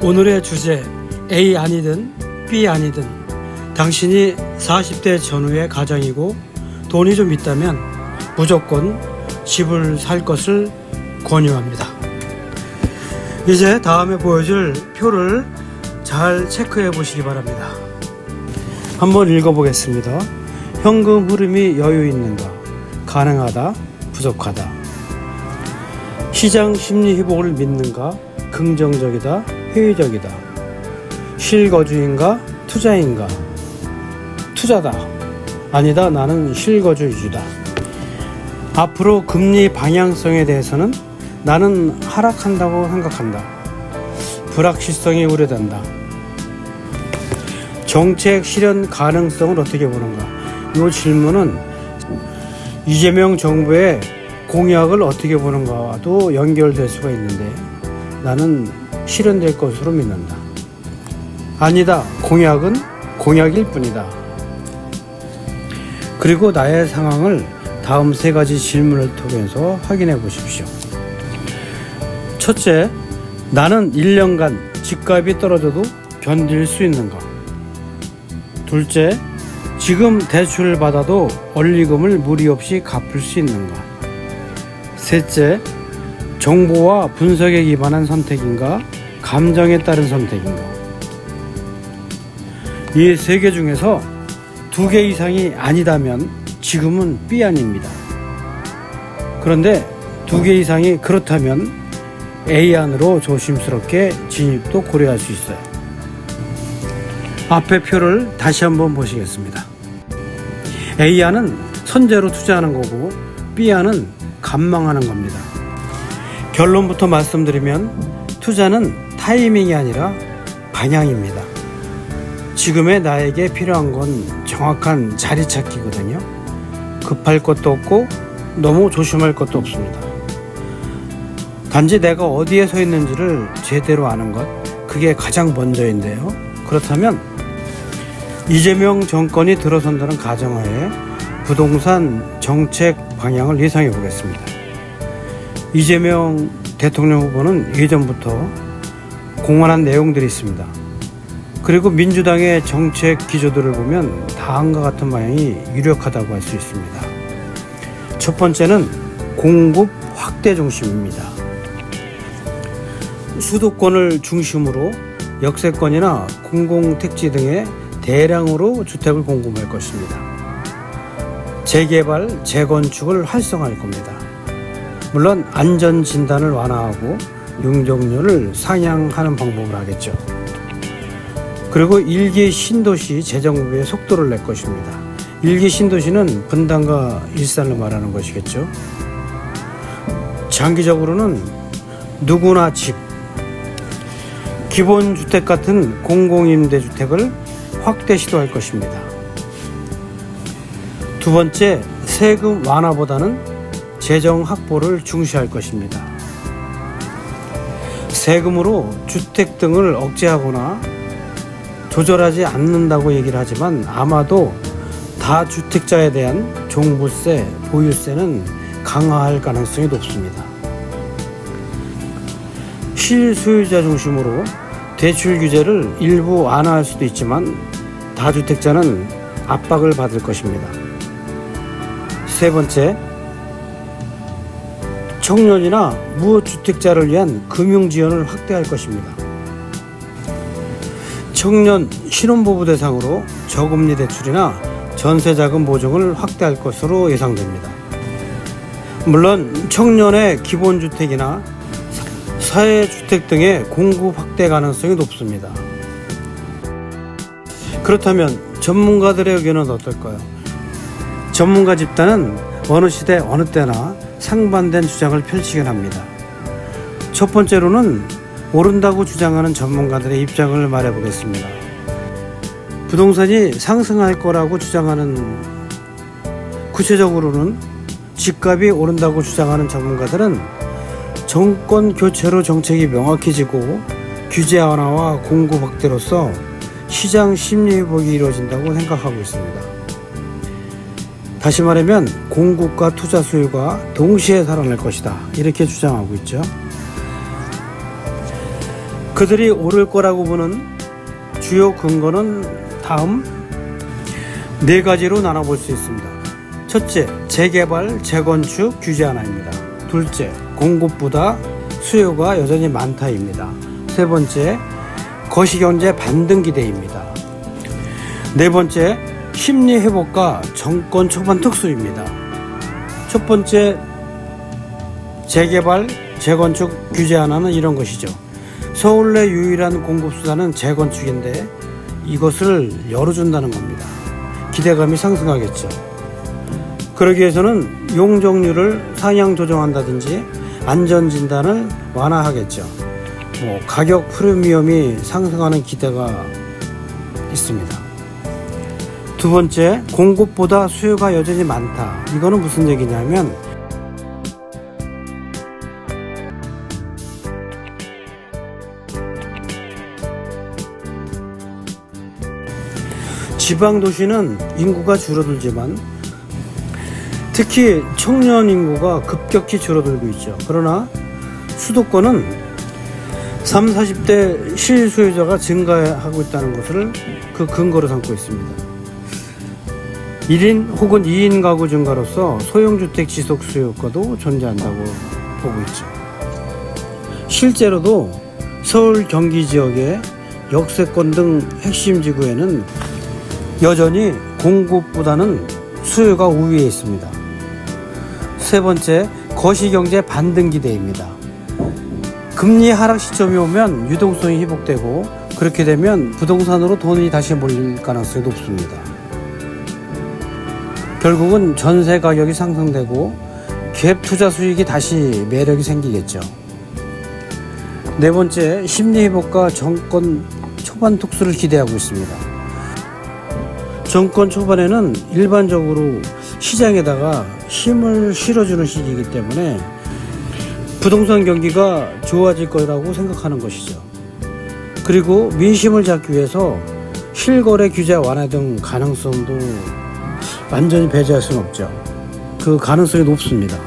오늘의 주제 A 아니든 B 아니든 당신이 40대 전후의 가정이고 돈이 좀 있다면 무조건 집을 살 것을 권유합니다. 이제 다음에 보여줄 표를 잘 체크해 보시기 바랍니다. 한번 읽어보겠습니다. 현금 흐름이 여유 있는가? 가능하다? 부족하다? 시장 심리 회복을 믿는가? 긍정적이다? 회의적이다? 실거주인가? 투자인가? 투자다. 아니다. 나는 실거주 위주다. 앞으로 금리 방향성에 대해서는 나는 하락한다고 생각한다. 불확실성이 우려된다. 정책 실현 가능성을 어떻게 보는가? 이 질문은 이재명 정부의 공약을 어떻게 보는가와도 연결될 수가 있는데 나는 실현될 것으로 믿는다. 아니다. 공약은 공약일 뿐이다. 그리고 나의 상황을 다음 세 가지 질문을 통해서 확인해 보십시오. 첫째, 나는 1년간 집값이 떨어져도 견딜 수 있는가? 둘째, 지금 대출을 받아도 원리금을 무리 없이 갚을 수 있는가? 셋째, 정보와 분석에 기반한 선택인가? 감정에 따른 선택인가? 이 세 개 중에서 2개 이상이 아니다면 지금은 B 아닙니다. 그런데 2개 이상이 그렇다면 A 안으로 조심스럽게 진입도 고려할 수 있어요. 앞의 표를 다시 한번 보시겠습니다. A 안은 선제로 투자하는 거고 B 안은 관망하는 겁니다. 결론부터 말씀드리면 투자는 타이밍이 아니라 방향입니다. 지금의 나에게 필요한 건 정확한 자리 찾기거든요. 급할 것도 없고 너무 조심할 것도 없습니다. 단지 내가 어디에 서 있는지를 제대로 아는 것, 그게 가장 먼저인데요. 그렇다면 이재명 정권이 들어선다는 가정하에 부동산 정책 방향을 예상해 보겠습니다. 이재명 대통령 후보는 예전부터 공언한 내용들이 있습니다. 그리고 민주당의 정책 기조들을 보면 다음과 같은 방향이 유력하다고 할 수 있습니다. 첫 번째는 공급 확대 중심입니다. 수도권을 중심으로 역세권이나 공공택지 등의 대량으로 주택을 공급할 것입니다. 재개발, 재건축을 활성화할 겁니다. 물론 안전진단을 완화하고 용적률을 상향하는 방법을 하겠죠. 그리고 1기 신도시 재정비에 속도를 낼 것입니다. 1기 신도시는 분당과 일산을 말하는 것이겠죠. 장기적으로는 누구나 집, 기본주택 같은 공공임대주택을 확대 시도할 것입니다. 두 번째, 세금 완화보다는 재정 확보를 중시할 것입니다. 세금으로 주택 등을 억제하거나 조절하지 않는다고 얘기를 하지만 아마도 다주택자에 대한 종부세, 보유세는 강화할 가능성이 높습니다. 실소유자 중심으로 대출 규제를 일부 완화할 수도 있지만 다주택자는 압박을 받을 것입니다. 세 번째, 청년이나 무주택자를 위한 금융 지원을 확대할 것입니다. 청년 신혼부부 대상으로 저금리 대출이나 전세자금 보증을 확대할 것으로 예상됩니다. 물론 청년의 기본주택이나 사회주택 등의 공급 확대 가능성이 높습니다. 그렇다면 전문가들의 의견은 어떨까요? 전문가 집단은 어느 시대 어느 때나 상반된 주장을 펼치긴 합니다. 첫 번째로는 오른다고 주장하는 전문가들의 입장을 말해보겠습니다. 부동산이 상승할 거라고 주장하는, 구체적으로는 집값이 오른다고 주장하는 전문가들은 정권 교체로 정책이 명확해지고 규제 완화와 공급 확대로서 시장 심리 회복이 이루어진다고 생각하고 있습니다. 다시 말하면 공급과 투자 수요가 동시에 살아날 것이다, 이렇게 주장하고 있죠. 그들이 오를 거라고 보는 주요 근거는 다음 네 가지로 나눠볼 수 있습니다. 첫째, 재개발, 재건축 규제 완화입니다. 둘째, 공급보다 수요가 여전히 많다입니다. 세 번째, 거시경제 반등 기대입니다. 네 번째, 심리 회복과 정권 초반 특수입니다. 첫 번째, 재개발, 재건축 규제 완화는 이런 것이죠. 서울 내 유일한 공급수단은 재건축인데 이것을 열어준다는 겁니다. 기대감이 상승하겠죠. 그러기 위해서는 용적률을 상향 조정한다든지 안전진단을 완화하겠죠. 가격 프리미엄이 상승하는 기대가 있습니다. 두 번째, 공급보다 수요가 여전히 많다. 이거는 무슨 얘기냐면 지방 도시는 인구가 줄어들지만 특히 청년 인구가 급격히 줄어들고 있죠. 그러나 수도권은 30, 40대 실소유자가 증가하고 있다는 것을 그 근거로 삼고 있습니다. 1인 혹은 2인 가구 증가로서 소형주택 지속 수요과도 존재한다고 보고 있죠. 실제로도 서울 경기 지역의 역세권 등 핵심 지구에는 여전히 공급보다는 수요가 우위에 있습니다. 세 번째, 거시경제 반등 기대입니다. 금리 하락 시점이 오면 유동성이 회복되고 그렇게 되면 부동산으로 돈이 다시 몰릴 가능성이 높습니다. 결국은 전세 가격이 상승되고 갭 투자 수익이 다시 매력이 생기겠죠. 네 번째, 심리 회복과 정권 초반 특수를 기대하고 있습니다. 정권 초반에는 일반적으로 시장에다가 힘을 실어주는 시기이기 때문에 부동산 경기가 좋아질 거라고 생각하는 것이죠. 그리고 민심을 잡기 위해서 실거래 규제 완화 등 가능성도 완전히 배제할 수는 없죠. 그 가능성이 높습니다.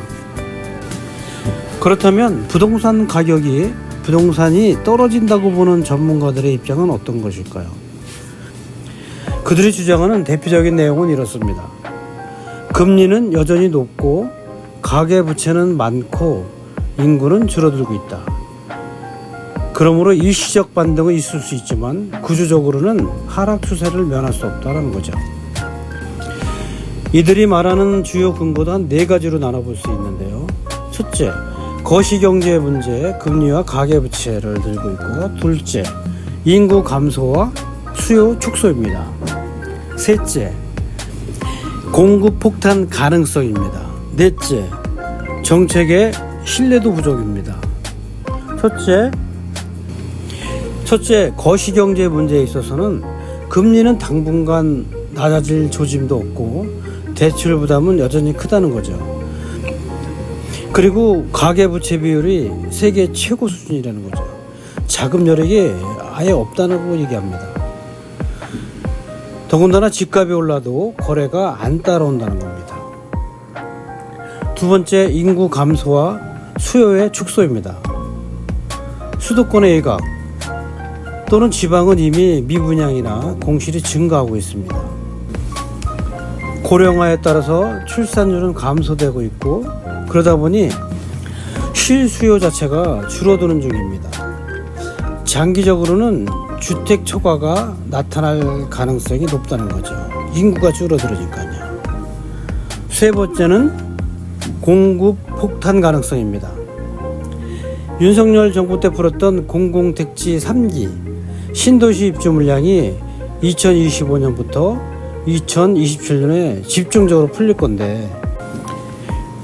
그렇다면 부동산이 떨어진다고 보는 전문가들의 입장은 어떤 것일까요? 그들이 주장하는 대표적인 내용은 이렇습니다. 금리는 여전히 높고 가계부채는 많고 인구는 줄어들고 있다. 그러므로 일시적 반등은 있을 수 있지만 구조적으로는 하락 추세를 면할 수 없다는 거죠. 이들이 말하는 주요 근거도 한 네 가지로 나눠볼 수 있는데요. 첫째, 거시경제 문제, 금리와 가계부채를 들고 있고, 둘째, 인구 감소와 수요 축소입니다. 셋째, 공급 폭탄 가능성입니다. 넷째, 정책의 신뢰도 부족입니다. 첫째, 거시경제 문제에 있어서는 금리는 당분간 낮아질 조짐도 없고 대출 부담은 여전히 크다는 거죠. 그리고 가계부채 비율이 세계 최고 수준이라는 거죠. 자금 여력이 아예 없다고 얘기합니다. 더군다나 집값이 올라도 거래가 안 따라온다는 겁니다. 두 번째, 인구 감소와 수요의 축소입니다. 수도권의 일각 또는 지방은 이미 미분양이나 공실이 증가하고 있습니다. 고령화에 따라서 출산율은 감소되고 있고 그러다 보니 실수요 자체가 줄어드는 중입니다. 장기적으로는 주택 초과가 나타날 가능성이 높다는 거죠. 인구가 줄어들으니까요. 세 번째는 공급 폭탄 가능성입니다. 윤석열 정부 때 풀었던 공공택지 3기 신도시 입주 물량이 2025년부터 2027년에 집중적으로 풀릴 건데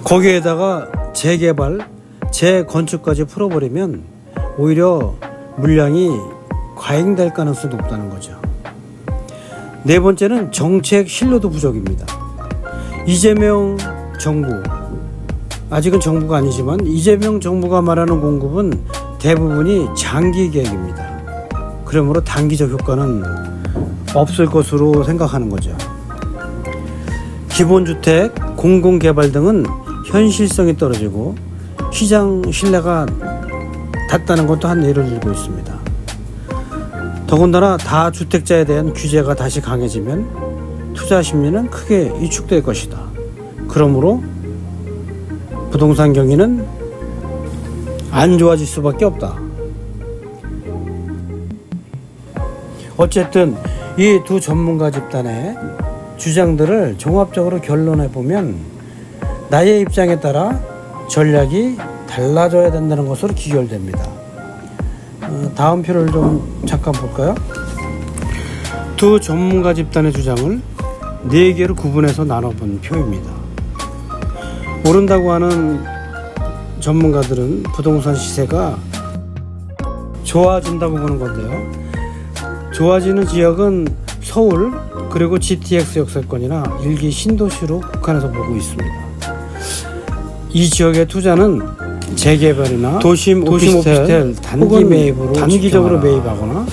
거기에다가 재개발, 재건축까지 풀어버리면 오히려 물량이 과잉될 가능성이 높다는 거죠. 네 번째는 정책 신뢰도 부족입니다. 이재명 정부, 아직은 정부가 아니지만 이재명 정부가 말하는 공급은 대부분이 장기 계획입니다. 그러므로 단기적 효과는 없을 것으로 생각하는 거죠. 기본주택, 공공개발 등은 현실성이 떨어지고 시장 신뢰가 닿다는 것도 한 예를 들고 있습니다. 더군다나 다주택자에 대한 규제가 다시 강해지면 투자 심리는 크게 위축될 것이다. 그러므로 부동산 경기는 안 좋아질 수밖에 없다. 어쨌든 이 두 전문가 집단의 주장들을 종합적으로 결론해 보면 나의 입장에 따라 전략이 달라져야 된다는 것으로 기결됩니다. 다음 표를 좀 잠깐 볼까요? 두 전문가 집단의 주장을 4개로 구분해서 나눠본 표입니다. 오른다고 하는 전문가들은 부동산 시세가 좋아진다고 보는 건데요. 좋아지는 지역은 서울 그리고 GTX 역세권이나 일기 신도시로 국한해서 보고 있습니다. 이 지역의 투자는 재개발이나 도심 오피스텔 단기 매입으로 단기적으로 매입하거나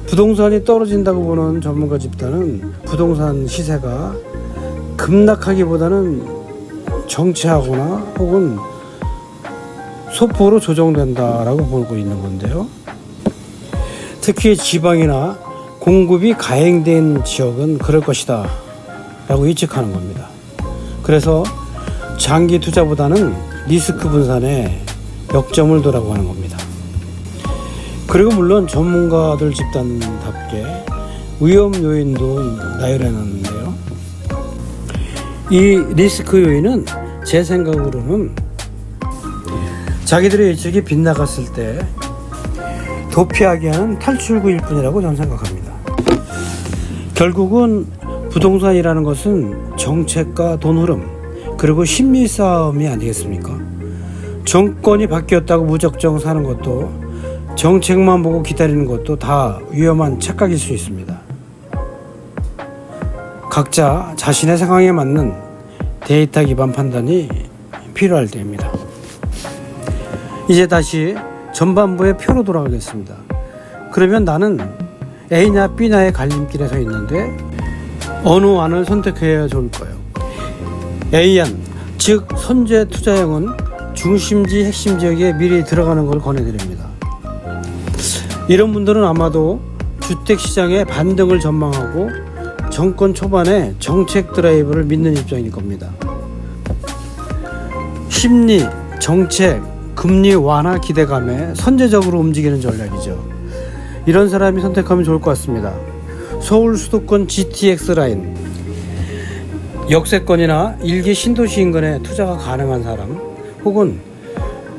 부동산이 떨어진다고 보는 전문가 집단은 부동산 시세가 급락하기보다는 정체하거나 혹은 소폭으로 조정된다라고 보고 있는 건데요. 특히 지방이나 공급이 가행된 지역은 그럴 것이다 라고 예측하는 겁니다. 그래서 장기 투자보다는 리스크 분산에 역점을 두라고 하는 겁니다. 그리고 물론 전문가들 집단답게 위험 요인도 나열해놨는데요. 이 리스크 요인은 제 생각으로는 자기들의 예측이 빗나갔을 때 도피하게 하는 탈출구일 뿐이라고 저는 생각합니다. 결국은 부동산이라는 것은 정책과 돈 흐름 그리고 심리 싸움이 아니겠습니까? 정권이 바뀌었다고 무작정 사는 것도 정책만 보고 기다리는 것도 다 위험한 착각일 수 있습니다. 각자 자신의 상황에 맞는 데이터 기반 판단이 필요할 때입니다. 이제 다시 전반부의 표로 돌아가겠습니다. 그러면 나는 A냐 B냐의 갈림길에 서 있는데 어느 안을 선택해야 좋을까요? A안, 즉 선제 투자형은 중심지 핵심 지역에 미리 들어가는 걸 권해드립니다. 이런 분들은 아마도 주택시장의 반등을 전망하고 정권 초반에 정책 드라이브를 믿는 입장일 겁니다. 심리, 정책, 금리 완화 기대감에 선제적으로 움직이는 전략이죠. 이런 사람이 선택하면 좋을 것 같습니다. 서울 수도권 GTX 라인, 역세권이나 일기 신도시 인근에 투자가 가능한 사람, 혹은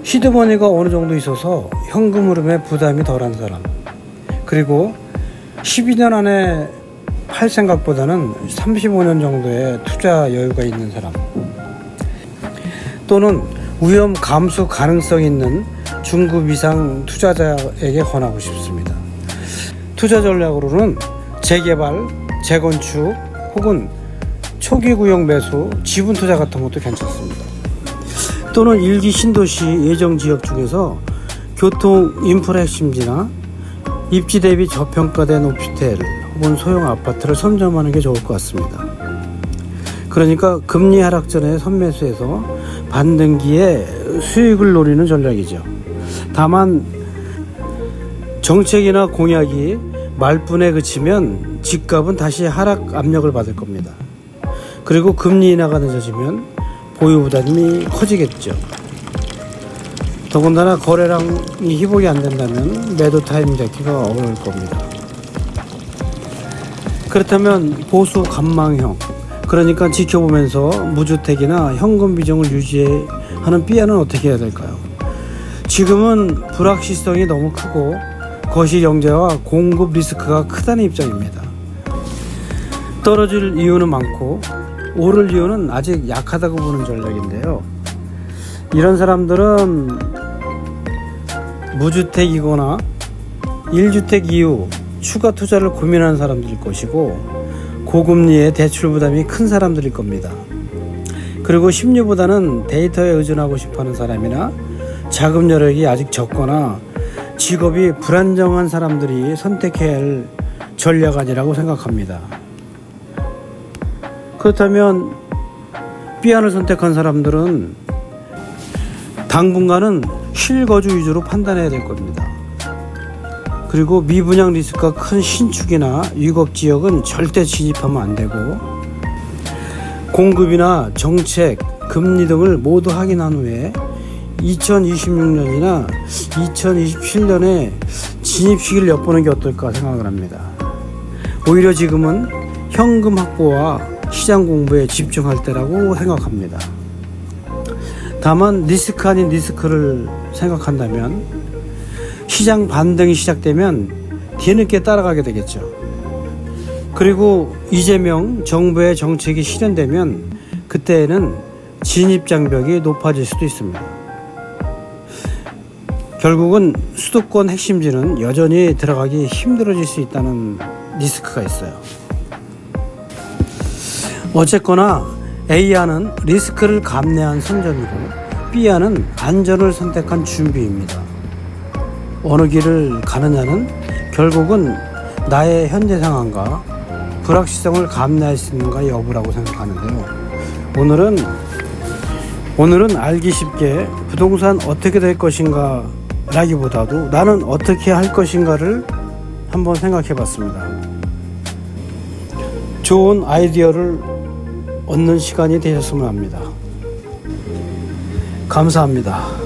시드머니가 어느 정도 있어서 현금 흐름에 부담이 덜한 사람, 그리고 12년 안에 팔 생각보다는 35년 정도의 투자 여유가 있는 사람, 또는 위험 감수 가능성 있는 중급 이상 투자자에게 권하고 싶습니다. 투자 전략으로는 재개발, 재건축 혹은 초기 구역 매수, 지분 투자 같은 것도 괜찮습니다. 또는 일기 신도시 예정 지역 중에서 교통 인프라 핵심지나 입지 대비 저평가된 오피스텔 혹은 소형 아파트를 선점하는 게 좋을 것 같습니다. 그러니까 금리 하락 전에 선매수해서 반등기에 수익을 노리는 전략이죠. 다만 정책이나 공약이 말뿐에 그치면 집값은 다시 하락 압력을 받을 겁니다. 그리고 금리 인하가 늦어지면 보유 부담이 커지겠죠. 더군다나 거래량이 회복이 안 된다면 매도 타임 잡기가 어려울 겁니다. 그렇다면 보수 관망형, 그러니까 지켜보면서 무주택이나 현금 비중을 유지하는 B안은 어떻게 해야 될까요? 지금은 불확실성이 너무 크고 거시 경제와 공급 리스크가 크다는 입장입니다. 떨어질 이유는 많고 오를 이유는 아직 약하다고 보는 전략인데요. 이런 사람들은 무주택이거나 1주택 이후 추가 투자를 고민하는 사람들일 것이고 고금리에 대출 부담이 큰 사람들일 겁니다. 그리고 심리보다는 데이터에 의존하고 싶어하는 사람이나 자금 여력이 아직 적거나 직업이 불안정한 사람들이 선택해야 할 전략 아니라고 생각합니다. 그렇다면 B안을 선택한 사람들은 당분간은 실거주 위주로 판단해야 될 겁니다. 그리고 미분양 리스크가 큰 신축이나 위급 지역은 절대 진입하면 안 되고, 공급이나 정책, 금리 등을 모두 확인한 후에 2026년이나 2027년에 진입 시기를 엿보는 게 어떨까 생각을 합니다. 오히려 지금은 현금 확보와 시장 공부에 집중할 때라고 생각합니다. 다만 리스크 아닌 리스크를 생각한다면 시장 반등이 시작되면 뒤늦게 따라가게 되겠죠. 그리고 이재명 정부의 정책이 실현되면 그때에는 진입 장벽이 높아질 수도 있습니다. 결국은 수도권 핵심지는 여전히 들어가기 힘들어질 수 있다는 리스크가 있어요. 어쨌거나 A안은 리스크를 감내한 선점이고 B안은 안전을 선택한 준비입니다. 어느 길을 가느냐는 결국은 나의 현재 상황과 불확실성을 감내할 수 있는가 여부라고 생각하는데요. 오늘은 알기 쉽게 부동산 어떻게 될 것인가 라기보다도 나는 어떻게 할 것인가를 한번 생각해 봤습니다. 좋은 아이디어를 얻는 시간이 되셨으면 합니다. 감사합니다.